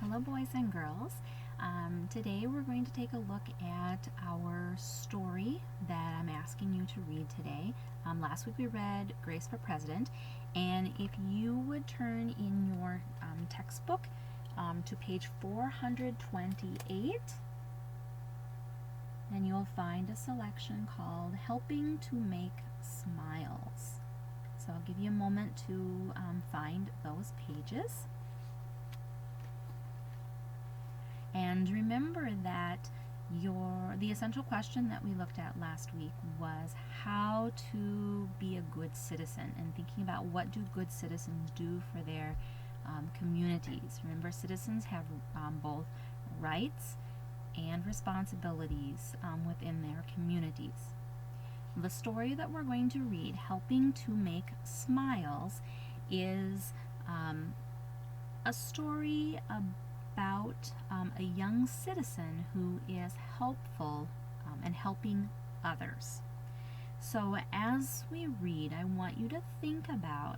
Hello, boys and girls. Today we're going to take a look at our story that I'm asking you to read today. Last week we read Grace for President, and if you would turn in your textbook to page 428, then you'll find a selection called Helping to Make Smiles. So I'll give you a moment to find those pages. And remember that the essential question that we looked at last week was how to be a good citizen, and thinking about what do good citizens do for their communities. Remember, citizens have both rights and responsibilities within their communities. The story that we're going to read, Helping to Make Smiles, is a story about a young citizen who is helpful and helping others. So as we read, I want you to think about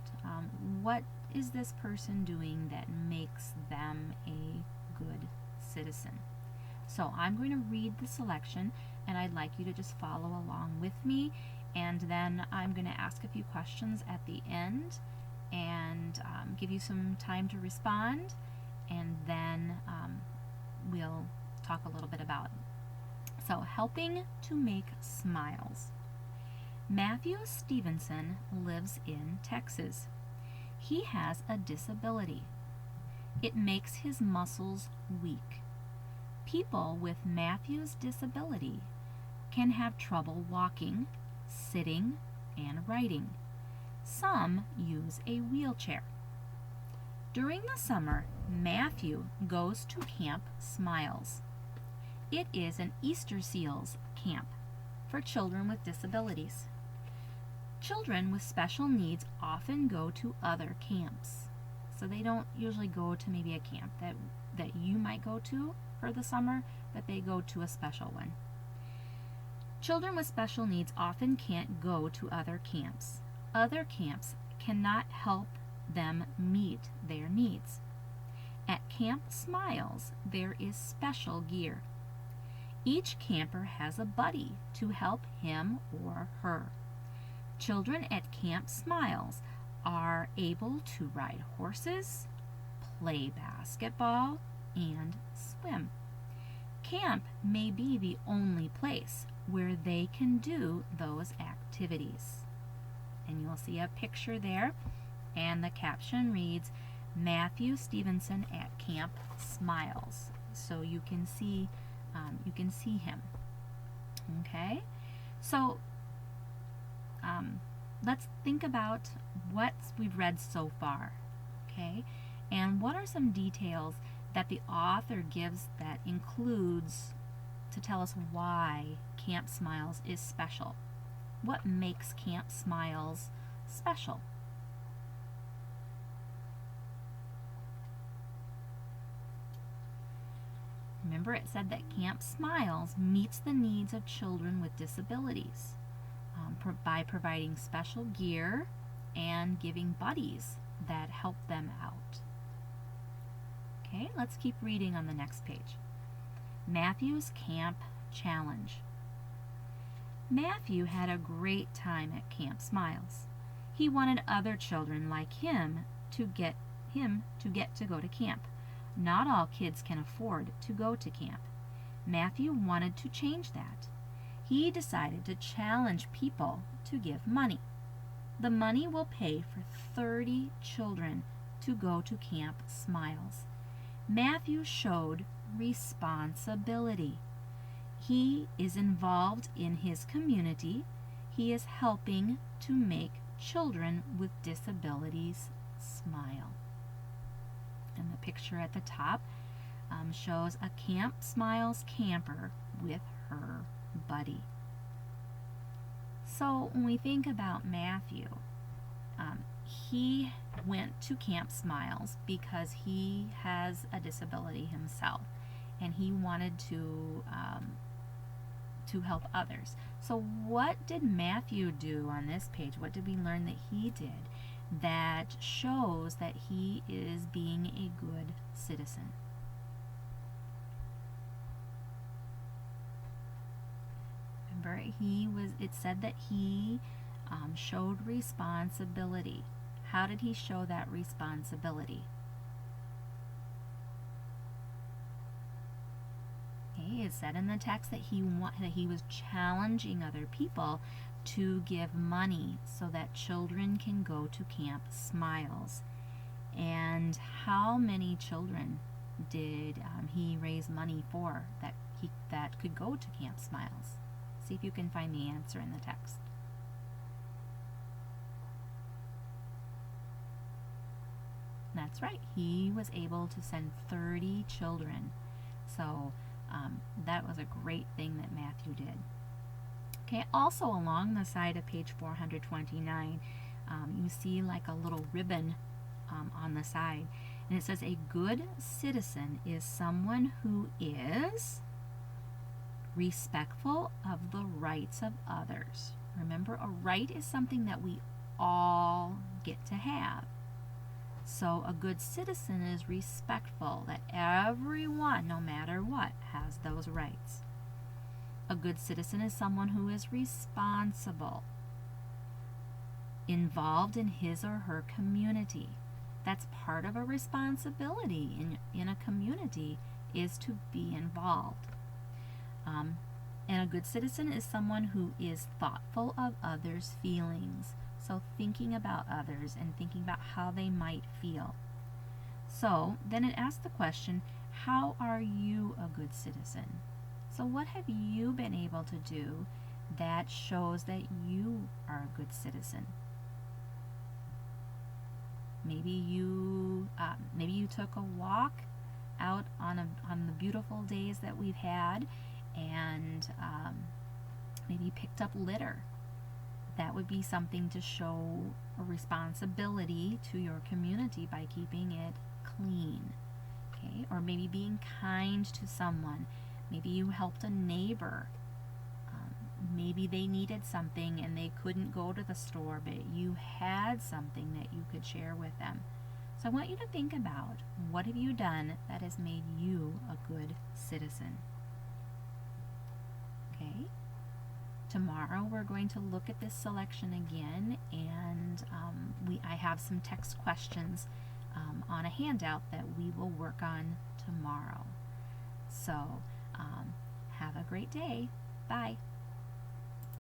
what is this person doing that makes them a good citizen. So I'm going to read the selection, and I'd like you to just follow along with me, and then I'm going to ask a few questions at the end and give you some time to respond, and then we'll talk a little bit about it. So, Helping to Make Smiles. Matthew Stevenson lives in Texas. He has a disability. It makes his muscles weak. People with Matthew's disability can have trouble walking, sitting, and writing. Some use a wheelchair. During the summer, Matthew goes to Camp Smiles. It is an Easter Seals camp for children with disabilities. Children with special needs often go to other camps. So they don't usually go to maybe a camp that you might go to for the summer, but they go to a special one. Children with special needs often can't go to other camps. Other camps cannot help them meet their needs. At Camp Smiles, there is special gear. Each camper has a buddy to help him or her. Children at Camp Smiles are able to ride horses, play basketball, and swim. Camp may be the only place where they can do those activities. And you'll see a picture there, and the caption reads, Matthew Stevenson at Camp Smiles. So you can see him. Okay, so let's think about what we've read so far. Okay, and what are some details that the author gives that includes to tell us why Camp Smiles is special? What makes Camp Smiles special? Remember, it said that Camp Smiles meets the needs of children with disabilities by providing special gear and giving buddies that help them out. Okay, let's keep reading on the next page. Matthew's Camp Challenge. Matthew had a great time at Camp Smiles. He wanted other children like him to get to go to camp. Not all kids can afford to go to camp. Matthew wanted to change that. He decided to challenge people to give money. The money will pay for 30 children to go to Camp Smiles. Matthew showed responsibility. He is involved in his community. He is helping to make children with disabilities smile. And the picture at the top shows a Camp Smiles camper with her buddy. So when we think about Matthew, he went to Camp Smiles because he has a disability himself, and he wanted to help others. So what did Matthew do on this page? What did we learn that he did that shows that he is being a good citizen? remember, it said that he showed responsibility. How did he show that responsibility? Okay, it said in the text that he was challenging other people to give money so that children can go to Camp Smiles. And how many children did he raise money for that could go to Camp Smiles? See if you can find the answer in the text. That's right. He was able to send 30 children. So that was a great thing that Matthew did. Okay, also along the side of page 429, you see like a little ribbon on the side. And it says, a good citizen is someone who is respectful of the rights of others. Remember, a right is something that we all get to have. So a good citizen is respectful that everyone, no matter what, has those rights. A good citizen is someone who is responsible, involved in his or her community. That's part of a responsibility in a community, is to be involved. And a good citizen is someone who is thoughtful of others' feelings. So thinking about others and thinking about how they might feel. So then it asks the question, how are you a good citizen? So what have you been able to do that shows that you are a good citizen? Maybe you took a walk out on the beautiful days that we've had, and maybe picked up litter. That would be something to show a responsibility to your community by keeping it clean. Okay? Or maybe being kind to someone. Maybe you helped a neighbor. Maybe they needed something and they couldn't go to the store, but you had something that you could share with them. So I want you to think about, what have you done that has made you a good citizen? Okay? Tomorrow we're going to look at this selection again, and I have some text questions on a handout that we will work on tomorrow. So have a great day. Bye.